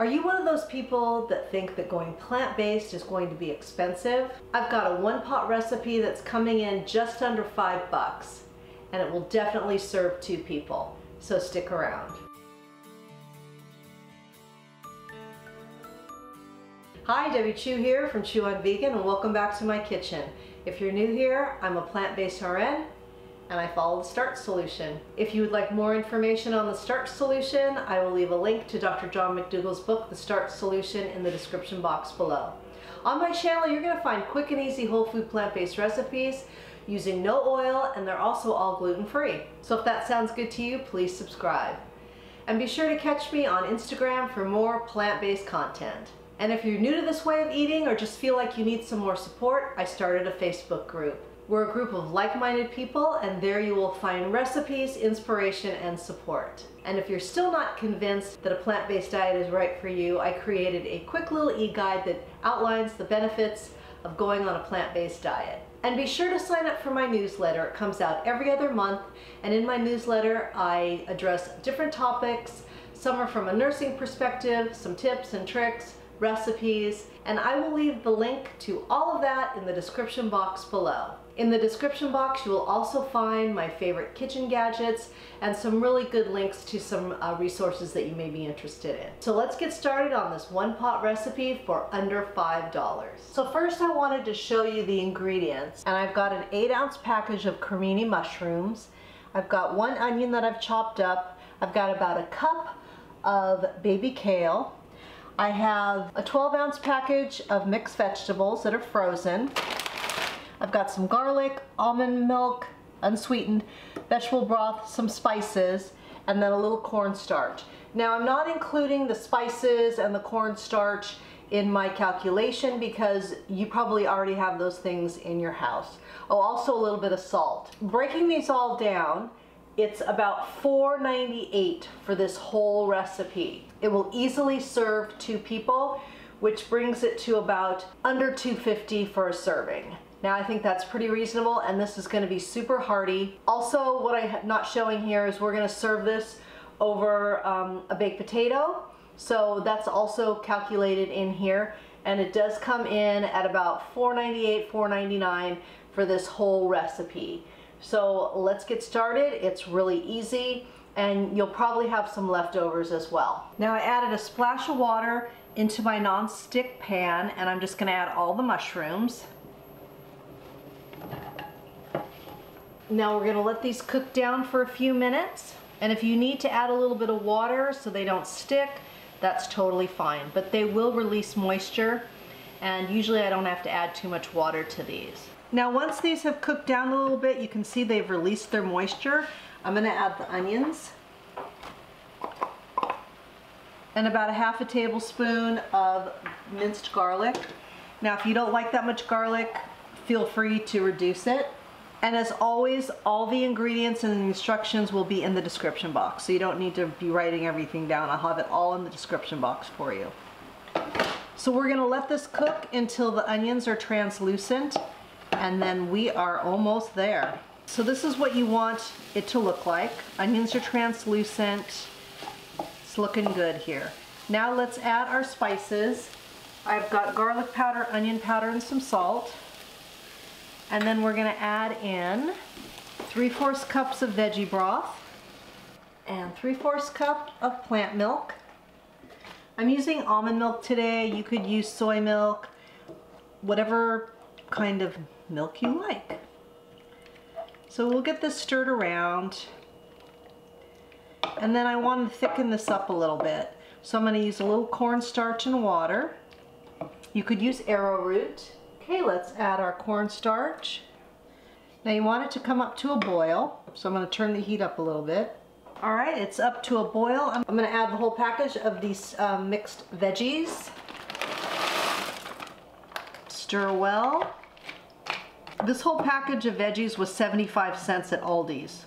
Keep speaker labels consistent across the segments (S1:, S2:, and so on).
S1: Are you one of those people that think that going plant-based is going to be expensive? I've got a one-pot recipe that's coming in just under $5, and it will definitely serve 2 people, so stick around. Hi, Debbie Chu here from Chew on Vegan, and welcome back to my kitchen. If you're new here, I'm a plant-based RN, and I follow the Starch solution. If you would like more information on the Starch solution, I will leave a link to Dr. John McDougall's book, The Starch Solution, in the description box below. On my channel, you're going to find quick and easy whole food plant-based recipes using no oil, and they're also all gluten-free. So if that sounds good to you, please subscribe. And be sure to catch me on Instagram for more plant-based content. And if you're new to this way of eating or just feel like you need some more support, I started a Facebook group. We're a group of like-minded people, and there you will find recipes, inspiration, and support. And if you're still not convinced that a plant-based diet is right for you, I created a quick little e-guide that outlines the benefits of going on a plant-based diet. And be sure to sign up for my newsletter. It comes out every other month, and in my newsletter I address different topics. Some are from a nursing perspective, some tips and tricks, recipes, and I will leave the link to all of that in the description box below. In the description box, you will also find my favorite kitchen gadgets and some really good links to some resources that you may be interested in. So let's get started on this one-pot recipe for under $5. So first I wanted to show you the ingredients, and I've got an 8-ounce package of cremini mushrooms. I've got 1 onion that I've chopped up. I've got about a cup of baby kale. I have a 12-ounce package of mixed vegetables that are frozen. I've got some garlic, almond milk, unsweetened, vegetable broth, some spices, and then a little cornstarch. Now I'm not including the spices and the cornstarch in my calculation because you probably already have those things in your house. Oh, also a little bit of salt. Breaking these all down, it's about $4.98 for this whole recipe. It will easily serve 2 people, which brings it to about under $2.50 for a serving. Now I think that's pretty reasonable, and this is going to be super hearty. Also, what I'm not showing here is we're going to serve this over a baked potato, so that's also calculated in here, and it does come in at about $4.98, $4.99 for this whole recipe. So let's get started. It's really easy, and you'll probably have some leftovers as well. Now I added a splash of water into my non-stick pan, and I'm just going to add all the mushrooms. Now we're going to let these cook down for a few minutes, and if you need to add a little bit of water so they don't stick, that's totally fine, but they will release moisture, and usually I don't have to add too much water to these. Now once these have cooked down a little bit, you can see they've released their moisture. I'm going to add the onions and about a half a tablespoon of minced garlic. Now if you don't like that much garlic, feel free to reduce it. And as always, all the ingredients and the instructions will be in the description box, so you don't need to be writing everything down. I'll have it all in the description box for you. So we're going to let this cook until the onions are translucent, and then we are almost there. So this is what you want it to look like. Onions are translucent. It's looking good here. Now let's add our spices. I've got garlic powder, onion powder, and some salt. And then we're going to add in 3/4 cups of veggie broth and 3/4 cup of plant milk. I'm using almond milk today. You could use soy milk, whatever kind of milk you like. So we'll get this stirred around, and then I want to thicken this up a little bit. So I'm going to use a little cornstarch and water. You could use arrowroot. Okay, let's add our cornstarch. Now you want it to come up to a boil, so I'm going to turn the heat up a little bit. Alright, it's up to a boil. I'm going to add the whole package of these mixed veggies. Stir well. This whole package of veggies was 75 cents at Aldi's.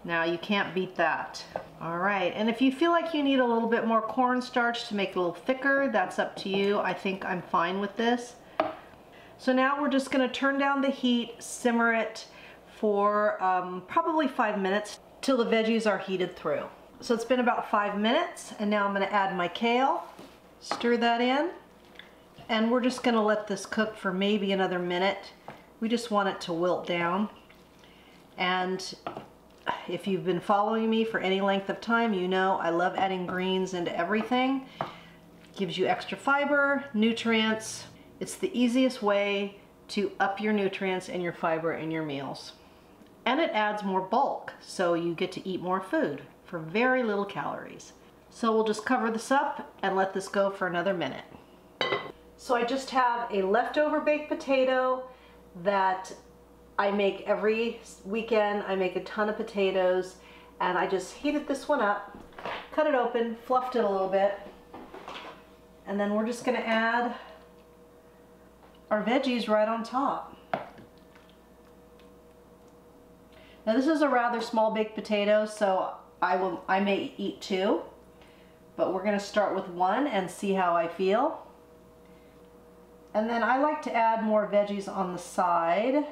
S1: Now you can't beat that. Alright, and if you feel like you need a little bit more cornstarch to make it a little thicker, that's up to you. I think I'm fine with this. So now we're just going to turn down the heat, simmer it for probably 5 minutes till the veggies are heated through. So it's been about 5 minutes, and now I'm going to add my kale, stir that in, and we're just going to let this cook for maybe another minute. We just want it to wilt down. And if you've been following me for any length of time, you know I love adding greens into everything. Gives you extra fiber, nutrients. It's the easiest way to up your nutrients and your fiber in your meals. And it adds more bulk, so you get to eat more food for very little calories. So we'll just cover this up and let this go for another minute. So I just have a leftover baked potato that I make every weekend. I make a ton of potatoes, and I just heated this one up, cut it open, fluffed it a little bit, and then we're just gonna add our veggies right on top. Now this is a rather small baked potato, so I may eat 2, but we're gonna start with 1 and see how I feel. And then I like to add more veggies on the side.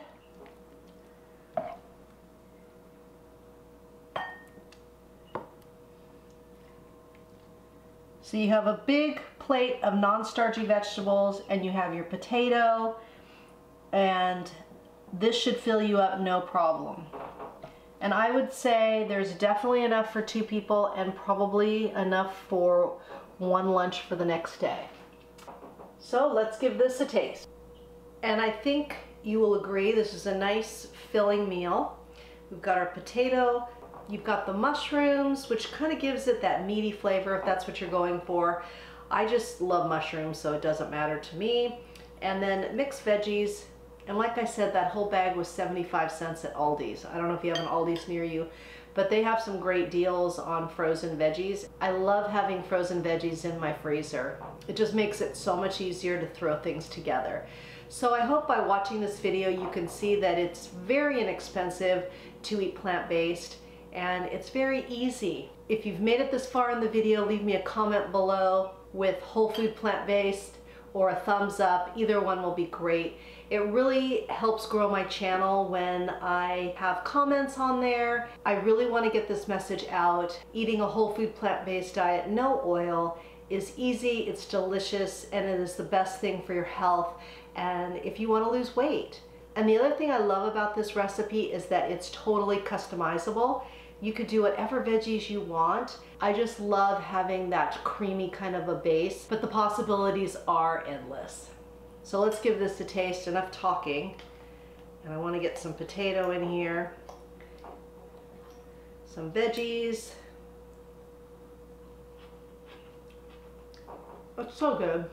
S1: So you have a big plate of non-starchy vegetables, and you have your potato, and this should fill you up no problem. And I would say there's definitely enough for 2 people and probably enough for 1 lunch for the next day. So let's give this a taste. And I think you will agree this is a nice filling meal. We've got our potato, you've got the mushrooms, which kind of gives it that meaty flavor if that's what you're going for. I just love mushrooms, so it doesn't matter to me. And then mixed veggies. And like I said, that whole bag was 75 cents at Aldi's. I don't know if you have an Aldi's near you, but they have some great deals on frozen veggies. I love having frozen veggies in my freezer. It just makes it so much easier to throw things together. So I hope by watching this video you can see that it's very inexpensive to eat plant-based, and it's very easy. If you've made it this far in the video, leave me a comment below with whole food plant-based or a thumbs up. Either one will be great. It really helps grow my channel when I have comments on there. I really want to get this message out. Eating a whole food plant-based diet, no oil, is easy, it's delicious, and it is the best thing for your health and if you want to lose weight. And the other thing I love about this recipe is that it's totally customizable. You could do whatever veggies you want. I just love having that creamy kind of a base, but the possibilities are endless. So let's give this a taste. Enough talking. And I want to get some potato in here, some veggies. It's so good.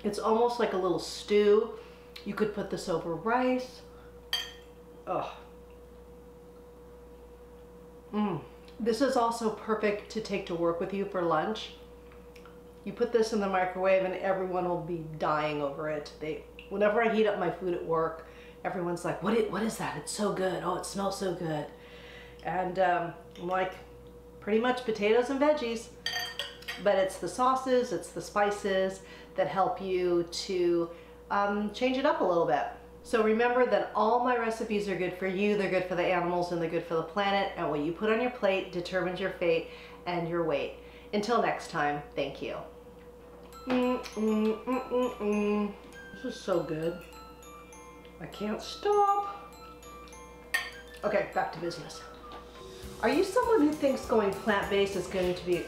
S1: It's almost like a little stew. You could put this over rice. Oh. This is also perfect to take to work with you for lunch. You put this in the microwave and everyone will be dying over it. Whenever I heat up my food at work, everyone's like, what is that? It's so good. Oh, it smells so good. And I'm like, pretty much potatoes and veggies. But it's the sauces, it's the spices that help you to change it up a little bit. So remember that all my recipes are good for you, they're good for the animals, and they're good for the planet, and what you put on your plate determines your fate and your weight. Until next time, thank you. This is so good. I can't stop. Okay, back to business. Are you someone who thinks going plant-based is going to be